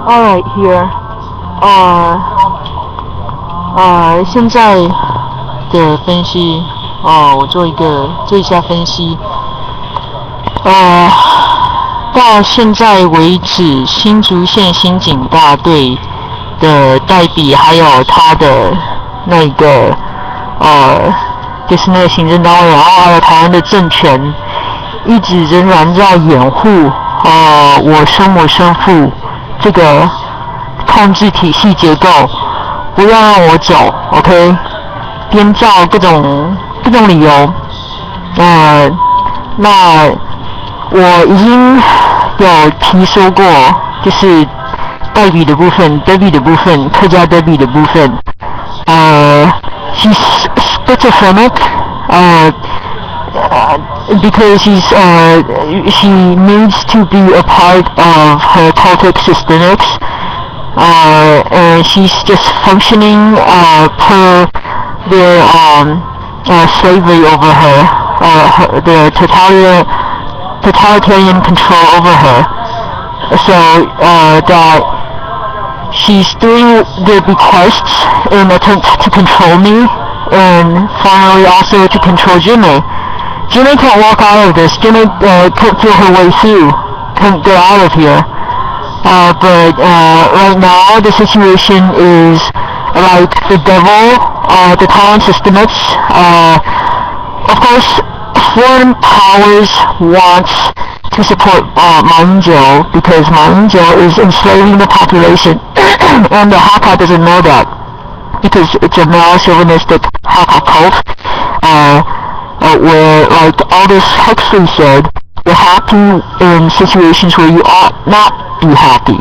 Alright here. 现在的分析我做一下分析。到现在为止，新竹县刑警大队的代笔还有他的那个就是那个行政单位，然后还有台湾的政权，一直仍然在掩护我生母生父这个控制体系结构，不要让我走 ，OK？ 编造各种理由，那我已经有提说过，就是代笔的部分、德笔的部分、客家德笔的部分，she's schizophrenic, because she needs to be a part of her cultic systemics, and she's just functioning per their slavery over her, the totalitarian control over her. So that she's doing the bequests in an attempt to control me, and finally also to control Chun-Mei. Chun-Mei can't walk out of this. Chun-Mei can't feel her way through, can't get out of here. But right now the situation is like the devil, the Taiwan systemics. Of course, foreign powers want to support Ma Ying-jeou because Ma Ying-jeou is enslaving the population, and the Hakka doesn't know that because it's a male chauvinistic Hakka cult, where, like Aldous Huxley said, you're happy in situations where you ought not be happy.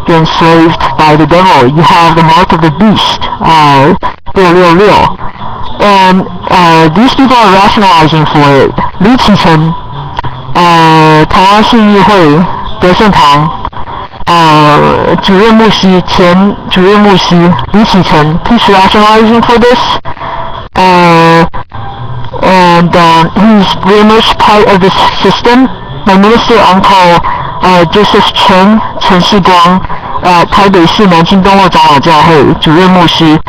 You're enslaved by the devil. You have the mark of the beast. 666. And these people are rationalizing for it. 李启成台湾信义会德圣堂主任牧师前主任牧师李启成 he's rationalizing for this, and he's very much part of this system. My minister uncle Joseph Chen 陈世光台北市南京东路长老教会主任牧师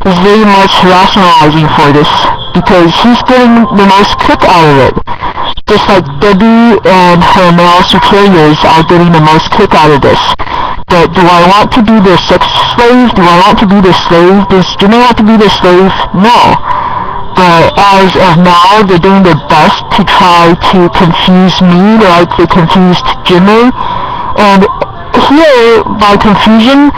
is very much rationalizing for this because he's getting the most kick out of it. Just like Debbie and her male superiors are getting the most kick out of this. But do I want to be their sex slave? Do I want to be their slave? Does Chun-Mei want to be their slave? No. But as of now, they're doing their best to try to confuse me like they confused Chun-Mei. And here, by confusion,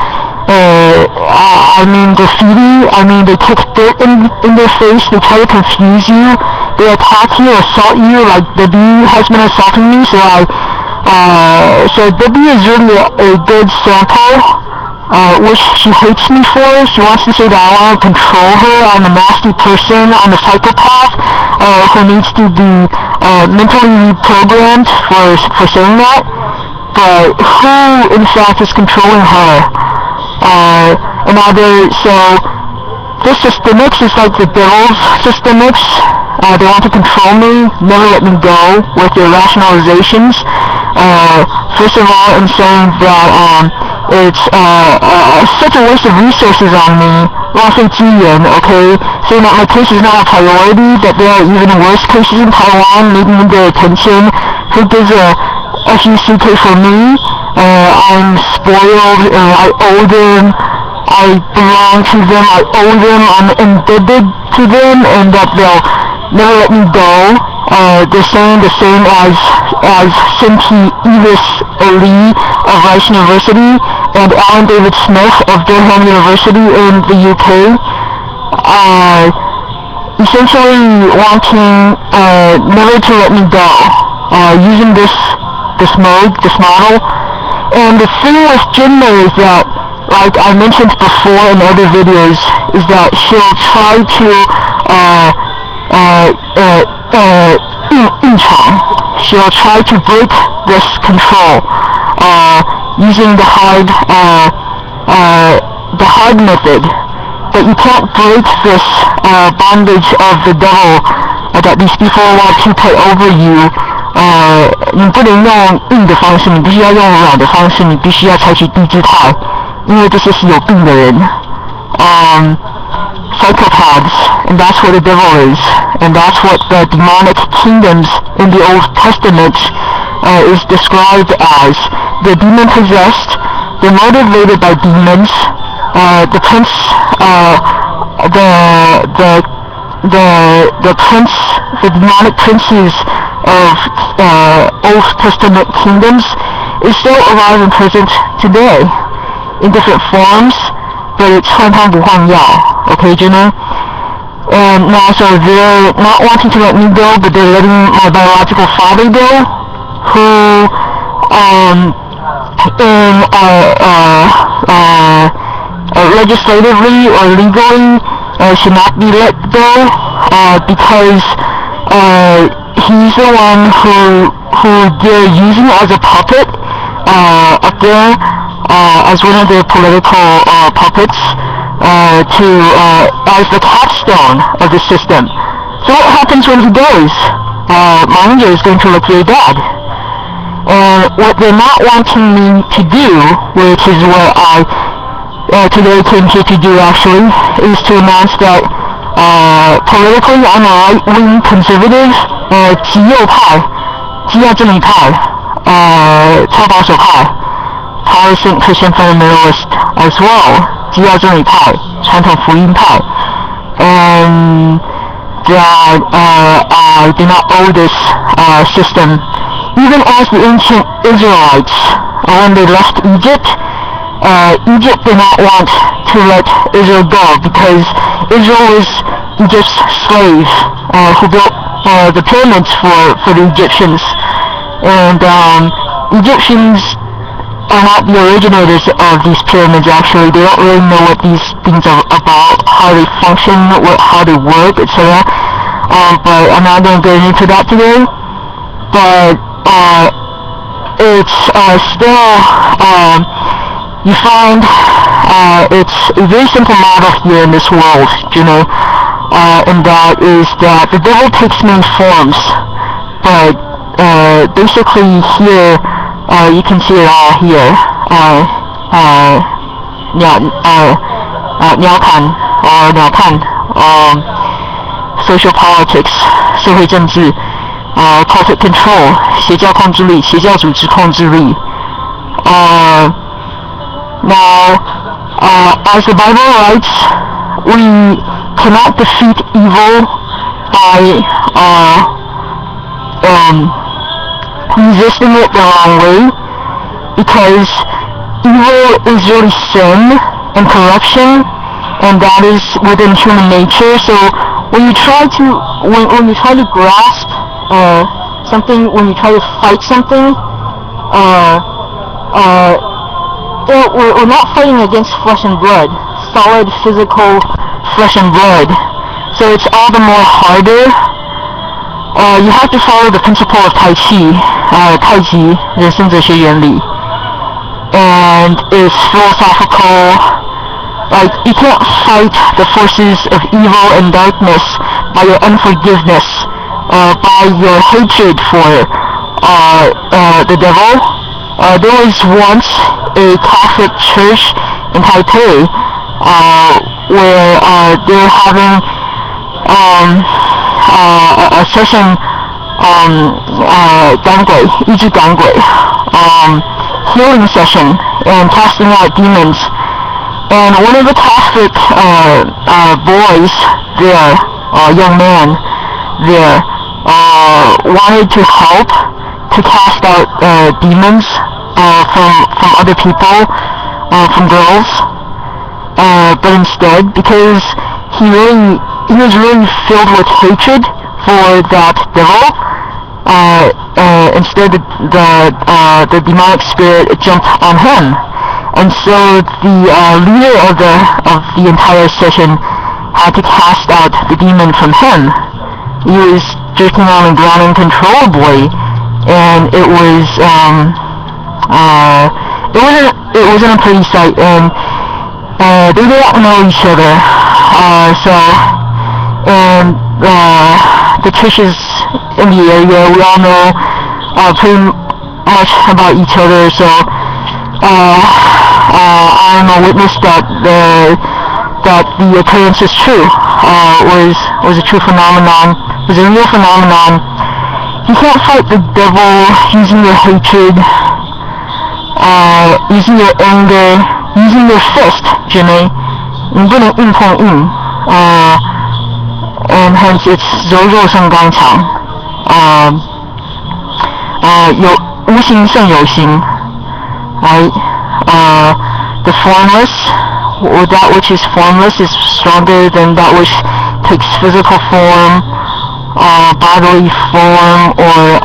I mean graffiti, I mean they kick dirt in their face, they try to confuse you, they attack you, assault you, like Debbie has been assaulting me, so Debbie is really a good sample, which she hates me for. She wants to say that I want to control her, I'm a nasty person, I'm a psychopath, who needs to be mentally reprogrammed for saying that. But who in fact is controlling her? So this systemics is like the devil's systemics. They want to control me, never let me go with their rationalizations. First of all, in saying that it's such a waste of resources on me, 浪费资源, okay? Saying that my case is not a priority, that there are even worse cases in Taiwan needing their attention. Who gives a FUCK for me? I'm spoiled, I owe them, I belong to them, I owe them, I'm indebted to them, and that they'll never let me go. They're saying the same as Sinti Evis Ali of Rice University and Alan David Smith of Durham University in the UK. Essentially wanting never to let me go, using this model. And the thing with Chun-Mei is that, like I mentioned before in other videos, is that she'll try to she'll try to break this control using the hard method. But you can't break this bondage of the devil that these people want to put over you 你不能用硬的方式，你必须要用软的方式，你必须要采取低姿态，因为这些是有病的人。Psychopaths, and that's what the devil is, and that's what the demonic kingdoms in the Old Testament is described as. They're demon-possessed, they're motivated by demons. The prince, the demonic princes of Old Testament kingdoms is still alive and present today in different forms, but it's 换汤不换药. Okay, Jenna? And now, so they're not wanting to let me go, but they're letting my biological father go, who, legislatively or legally, should not be let go, because, he's the one who they're using as a puppet, up there, as one of their political, puppets, as the capstone of the system. So what happens when he goes? Manga is going to look very bad. And what they're not wanting me to do, which is what I today came here to do actually, is to announce that politically I'm a right-wing conservative, 极右派, 极右正义派, 超保守派, Protestant Christian fundamentalist as well, 极右正义派, 传统福音派, and that I do not owe this system. Even as the ancient Israelites, when they left Egypt, Egypt did not want to let Israel go because Israel was Egypt's slave, who built the pyramids for the Egyptians. And Egyptians are not the originators of these pyramids actually. They don't really know what these things are about, how they function, how they work, etc. But I'm not going to get into that today. But it's still, you find it's a very simple model here in this world, you know, and that is that the devil takes many forms, but basically here, you can see it all here, 鸟瞰 social politics, 社会政治, corporate control, 邪教控制力, 邪教组织控制力. Now, as the Bible writes, we cannot defeat evil by resisting it the wrong way, because evil is really sin and corruption, and that is within human nature. So when you try to grasp something, when you try to fight something, we're not fighting against flesh and blood, solid physical flesh and blood. So it's all the more harder. You have to follow the principle of Tai Chi, 太极人生哲学原理, and it's philosophical. Like, you can't fight the forces of evil and darkness by your unforgiveness, by your hatred for the devil. There was once a Catholic church in Taipei where they were having a session, 医治赶鬼, healing session, and casting out demons. And one of the Catholic boys there, young man there, wanted to help to cast out demons from other people, from girls, but instead, because he was really filled with hatred for that devil, instead the demonic spirit jumped on him. And so the leader of the entire session had to cast out the demon from him. He was jerking on the ground uncontrollably, and it wasn't a pretty sight. And they didn't know each other. And the churches in the area, we all know pretty much about each other. So I'm a witness that the occurrence is true, was a true phenomenon, was a real phenomenon. You can't fight the devil using your hatred, using your anger, using your fist, Chun-Mei. 你不能硬碰硬，and hence it's 柔弱胜刚强，有无形胜有形， right? The formless, or that which is formless, is stronger than that which takes physical form, bodily form, or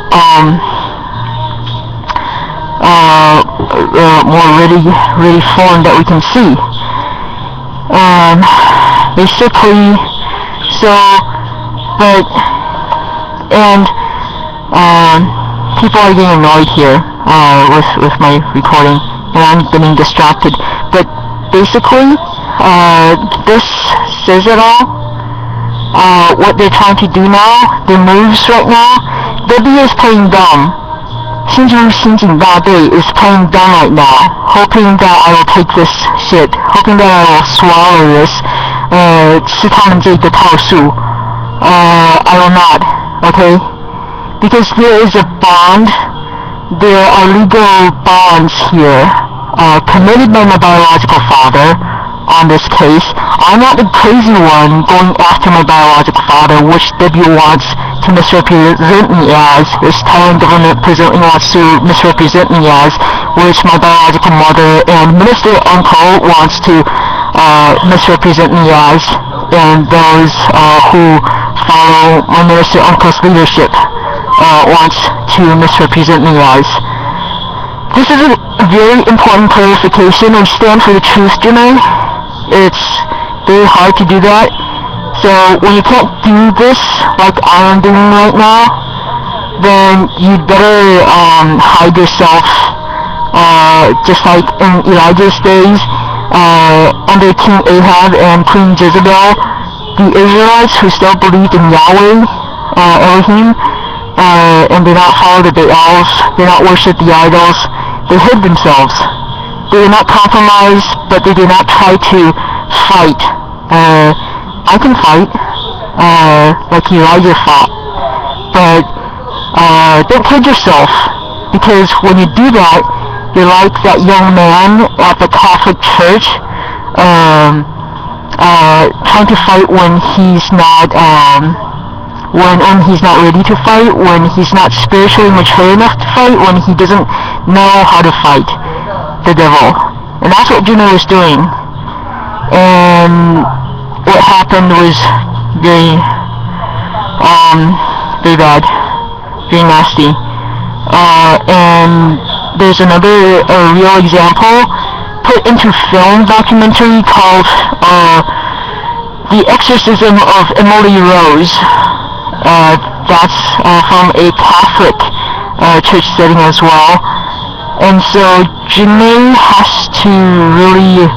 more ready form that we can see. Basically, so, but, and people are getting annoyed here with my recording, and I'm getting distracted. But basically, this says it all. What they're trying to do now, their moves right now. W is playing dumb. 新竹刑警大队 is playing dumb right now, hoping that I will take this shit, hoping that I will swallow this. 是他们这个套数。I will not, okay? Because there is a bond, there are legal bonds here, committed by my biological father on this case. I'm not the crazy one going after my biological father, which W wants to misrepresent me as, this Taiwan government presently wants to misrepresent me as, which my biological mother and minister uncle wants to misrepresent me as, and those who follow my minister uncle's leadership wants to misrepresent me as. This is a very important clarification and stand for the truth, Chun-Mei. It's very hard to do that. So when you can't do this like I am doing right now, then you'd better hide yourself, just like in Elijah's days, under King Ahab and Queen Jezebel. The Israelites who still believed in Yahweh, Elohim, and did not follow the Baals, did not worship the idols, they hid themselves. They did not compromise, but they did not try to fight. I can fight, like Elijah fought, but don't kid yourself, because when you do that, you're like that young man at the Catholic Church, trying to fight when he's not, when he's not ready to fight, when he's not spiritually mature enough to fight, when he doesn't know how to fight the devil. And that's what Chun-Mei was doing. And what happened was very, very bad, very nasty. And there's another real example put into film documentary called The Exorcism of Emily Rose. That's from a Catholic church setting as well. And so Chun-Mei has to really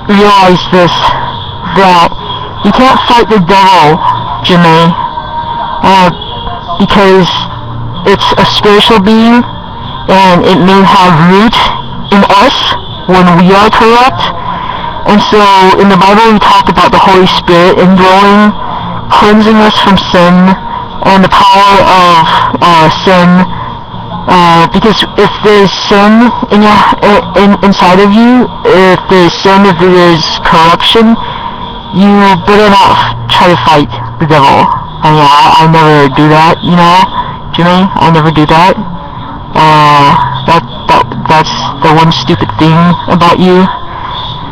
realize this, that you can't fight the devil, Chun-Mei, because it's a spiritual being, and it may have root in us when we are corrupt. And so in the Bible we talk about the Holy Spirit indwelling, cleansing us from sin, and the power of sin. Because if there's sin inside of you, if there's sin, if there's corruption, you better not try to fight the devil. I mean, I never do that, you know, Chun-Mei, I never do that. That's the one stupid thing about you.